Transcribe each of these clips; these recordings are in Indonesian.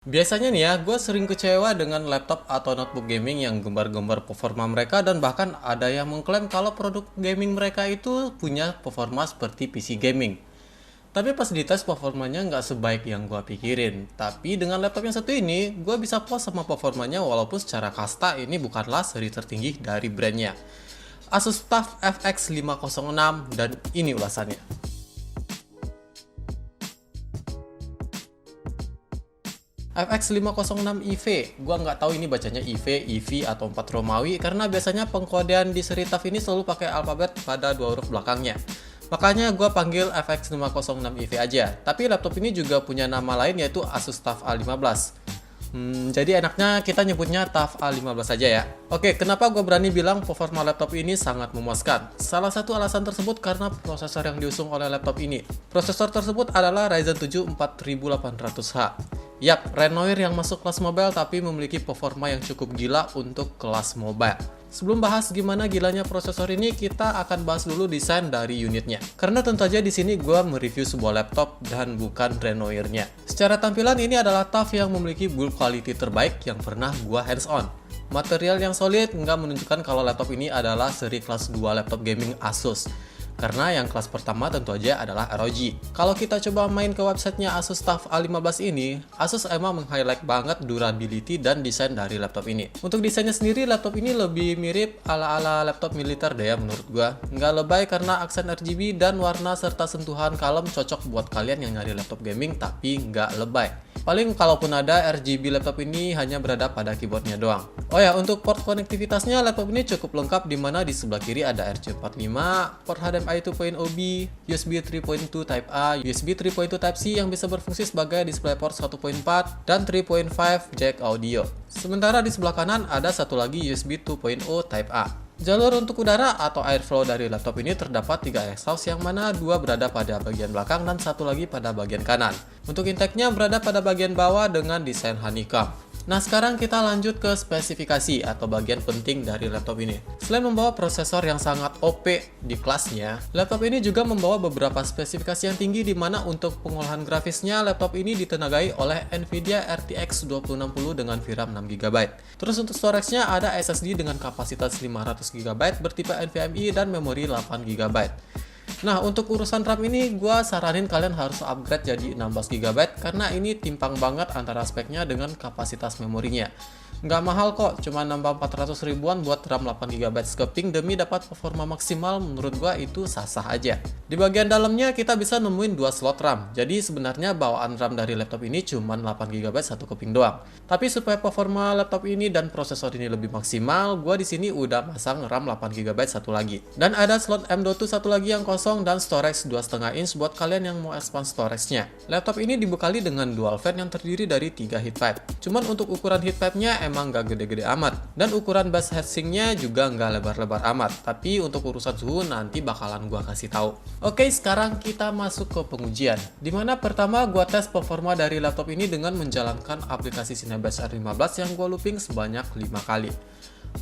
Biasanya nih ya, gue sering kecewa dengan laptop atau notebook gaming yang gembar-gembar performa mereka dan bahkan ada yang mengklaim kalau produk gaming mereka itu punya performa seperti PC gaming. Tapi pas dites performanya nggak sebaik yang gue pikirin. Tapi dengan laptop yang satu ini, gue bisa puas sama performanya walaupun secara kasta ini bukanlah seri tertinggi dari brandnya. Asus TUF FX 506 dan ini ulasannya. FX 506 IV, gua nggak tahu ini bacanya IV, EV, atau 4 Romawi karena biasanya pengkodean di seri TUF ini selalu pakai alfabet pada dua huruf belakangnya. Makanya gua panggil FX 506 IV aja. Tapi laptop ini juga punya nama lain yaitu Asus TUF A15. Jadi enaknya kita nyebutnya TUF A15 aja ya. Oke, kenapa gue berani bilang performa laptop ini sangat memuaskan? Salah satu alasan tersebut karena prosesor yang diusung oleh laptop ini. Prosesor tersebut adalah Ryzen 7 4800H. Yap, Renoir yang masuk kelas mobile tapi memiliki performa yang cukup gila untuk kelas mobile. Sebelum bahas gimana gilanya prosesor ini, kita akan bahas dulu desain dari unitnya. Karena tentu aja di sini gue mereview sebuah laptop dan bukan Renoir-nya. Secara tampilan ini adalah TUF yang memiliki build quality terbaik yang pernah gue hands-on. Material yang solid nggak menunjukkan kalau laptop ini adalah seri kelas 2 laptop gaming Asus. Karena yang kelas pertama tentu aja adalah ROG. Kalau kita coba main ke websitenya Asus TUF A15 ini, Asus emang meng-highlight banget durability dan desain dari laptop ini. Untuk desainnya sendiri, laptop ini lebih mirip ala-ala laptop militer deh ya menurut gua. Nggak lebay karena aksen RGB dan warna serta sentuhan kalem cocok buat kalian yang nyari laptop gaming tapi nggak lebay. Paling kalaupun ada, RGB laptop ini hanya berada pada keyboardnya doang. Oh ya, untuk port konektivitasnya laptop ini cukup lengkap di mana di sebelah kiri ada RJ45, port HDMI 2.0B, USB 3.2 Type A, USB 3.2 Type C yang bisa berfungsi sebagai DisplayPort 1.4 dan 3.5 jack audio. Sementara di sebelah kanan ada satu lagi USB 2.0 Type A. Jalur untuk udara atau airflow dari laptop ini terdapat 3 exhaust yang mana 2 berada pada bagian belakang dan satu lagi pada bagian kanan. Untuk intake-nya berada pada bagian bawah dengan desain honeycomb. Nah, sekarang kita lanjut ke spesifikasi atau bagian penting dari laptop ini. Selain membawa prosesor yang sangat OP di kelasnya, laptop ini juga membawa beberapa spesifikasi yang tinggi di mana untuk pengolahan grafisnya laptop ini ditenagai oleh Nvidia RTX 2060 dengan VRAM 6GB. Terus untuk storage-nya ada SSD dengan kapasitas 500GB bertipe NVMe dan memori 8GB. Nah, untuk urusan RAM ini gue saranin kalian harus upgrade jadi 16GB karena ini timpang banget antara speknya dengan kapasitas memorinya. Nggak mahal kok, cuma nambah 400 ribuan buat RAM 8GB skeping demi dapat performa maksimal. Menurut gua itu sah-sah aja. Di bagian dalamnya kita bisa nemuin 2 slot RAM. Jadi sebenarnya bawaan RAM dari laptop ini cuma 8GB satu keping doang. Tapi supaya performa laptop ini dan prosesor ini lebih maksimal, gua di sini udah masang RAM 8GB satu lagi. Dan ada slot M.2 satu lagi yang kosong dan storage 2,5 inch buat kalian yang mau expand storage-nya. Laptop ini dibekali dengan dual fan yang terdiri dari 3 heat pipe. Cuman untuk ukuran heat pipe-nya emang nggak gede-gede amat, dan ukuran bus heatsinknya juga nggak lebar-lebar amat, tapi untuk urusan suhu nanti bakalan gua kasih tahu. Oke, sekarang kita masuk ke pengujian, dimana pertama gua tes performa dari laptop ini dengan menjalankan aplikasi Cinebench R15 yang gua looping sebanyak 5 kali.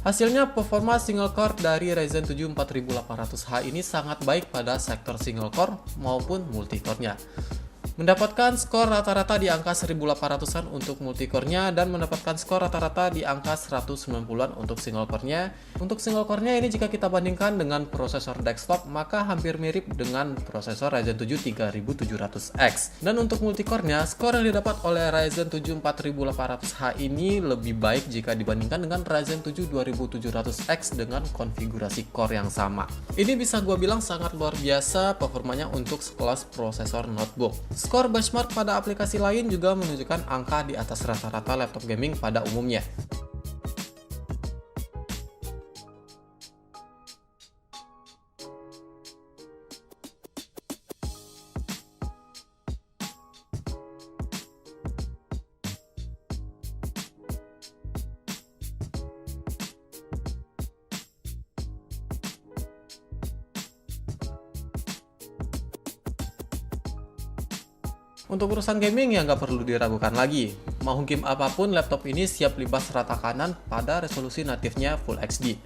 Hasilnya performa single core dari Ryzen 7 4800H ini sangat baik pada sektor single core maupun multicore-nya. Mendapatkan skor rata-rata di angka 1800-an untuk multicore-nya dan mendapatkan skor rata-rata di angka 190-an untuk single core-nya. Untuk single core-nya ini jika kita bandingkan dengan prosesor desktop maka hampir mirip dengan prosesor Ryzen 7 3700X. Dan untuk multicore-nya, skor yang didapat oleh Ryzen 7 4800H ini lebih baik jika dibandingkan dengan Ryzen 7 2700X dengan konfigurasi core yang sama. Ini bisa gua bilang sangat luar biasa performanya untuk sekelas prosesor notebook. Skor benchmark pada aplikasi lain juga menunjukkan angka di atas rata-rata laptop gaming pada umumnya. Untuk urusan gaming ya nggak perlu diragukan lagi. Mau game apapun, laptop ini siap libas rata kanan pada resolusi natifnya Full HD.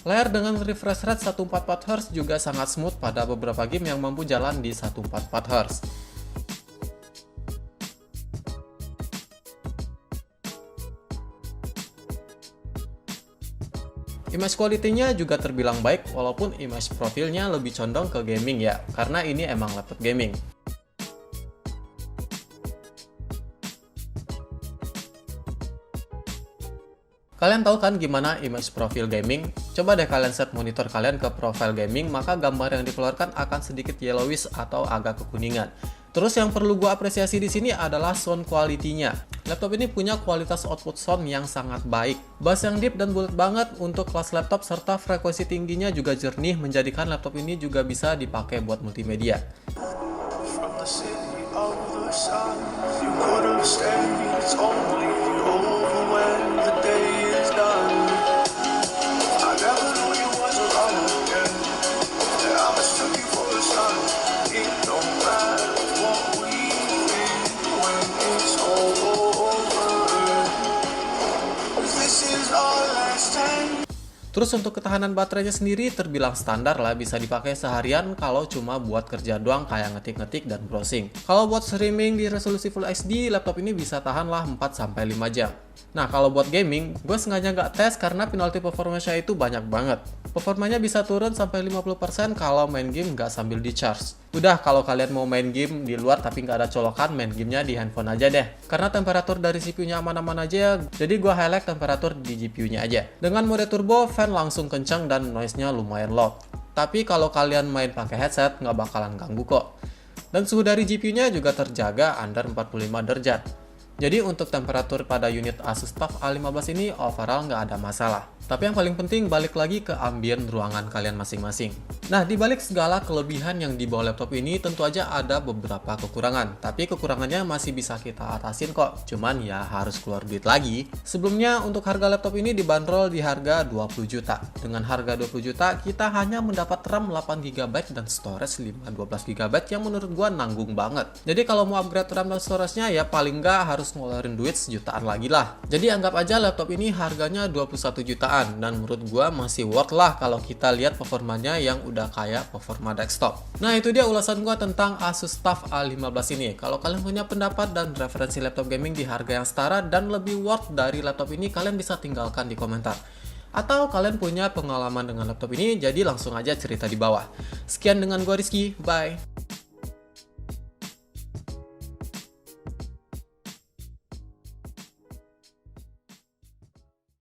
Layar dengan refresh rate 144Hz juga sangat smooth pada beberapa game yang mampu jalan di 144Hz. Image quality-nya juga terbilang baik, walaupun image profilnya lebih condong ke gaming ya, karena ini emang laptop gaming. Kalian tahu kan gimana image profil gaming? Coba deh kalian set monitor kalian ke profile gaming, maka gambar yang dikeluarkan akan sedikit yellowish atau agak kekuningan. Terus yang perlu gua apresiasi di sini adalah sound quality-nya. Laptop ini punya kualitas output sound yang sangat baik. Bass yang deep dan bulat banget untuk kelas laptop serta frekuensi tingginya juga jernih menjadikan laptop ini juga bisa dipakai buat multimedia. Terus untuk ketahanan baterainya sendiri terbilang standar lah, bisa dipakai seharian kalau cuma buat kerja doang kayak ngetik-ngetik dan browsing. Kalau buat streaming di resolusi Full HD, laptop ini bisa tahan lah 4-5 jam. Nah kalau buat gaming, gue sengaja nggak tes karena penalti performanya itu banyak banget. Performanya bisa turun sampai 50% kalau main game nggak sambil di charge. Udah, kalau kalian mau main game di luar tapi nggak ada colokan, main gamenya di handphone aja deh. Karena temperatur dari CPU-nya aman-aman aja ya, jadi gue highlight temperatur di GPU-nya aja. Dengan mode turbo, fan langsung kencang dan noise-nya lumayan loud. Tapi kalau kalian main pakai headset, nggak bakalan ganggu kok. Dan suhu dari GPU-nya juga terjaga under 45 derajat. Jadi untuk temperatur pada unit Asus TUF A15 ini overall nggak ada masalah. Tapi yang paling penting balik lagi ke ambien ruangan kalian masing-masing. Nah, di balik segala kelebihan yang dibawa laptop ini tentu aja ada beberapa kekurangan. Tapi kekurangannya masih bisa kita atasin kok. Cuman ya harus keluar duit lagi. Sebelumnya untuk harga laptop ini dibanderol di harga 20 juta. Dengan harga 20 juta kita hanya mendapat RAM 8GB dan storage 12GB yang menurut gua nanggung banget. Jadi kalau mau upgrade RAM dan storage-nya ya paling nggak harus ngeluarin duit sejutaan lagi lah. Jadi anggap aja laptop ini harganya 21 jutaan. Dan menurut gua masih worth lah kalau kita lihat performanya yang udah kayak performa desktop. Nah itu dia ulasan gua tentang Asus TUF A15 ini. Kalau kalian punya pendapat dan referensi laptop gaming di harga yang setara dan lebih worth dari laptop ini, kalian bisa tinggalkan di komentar. Atau kalian punya pengalaman dengan laptop ini, jadi langsung aja cerita di bawah. Sekian dengan gua Rizky, bye.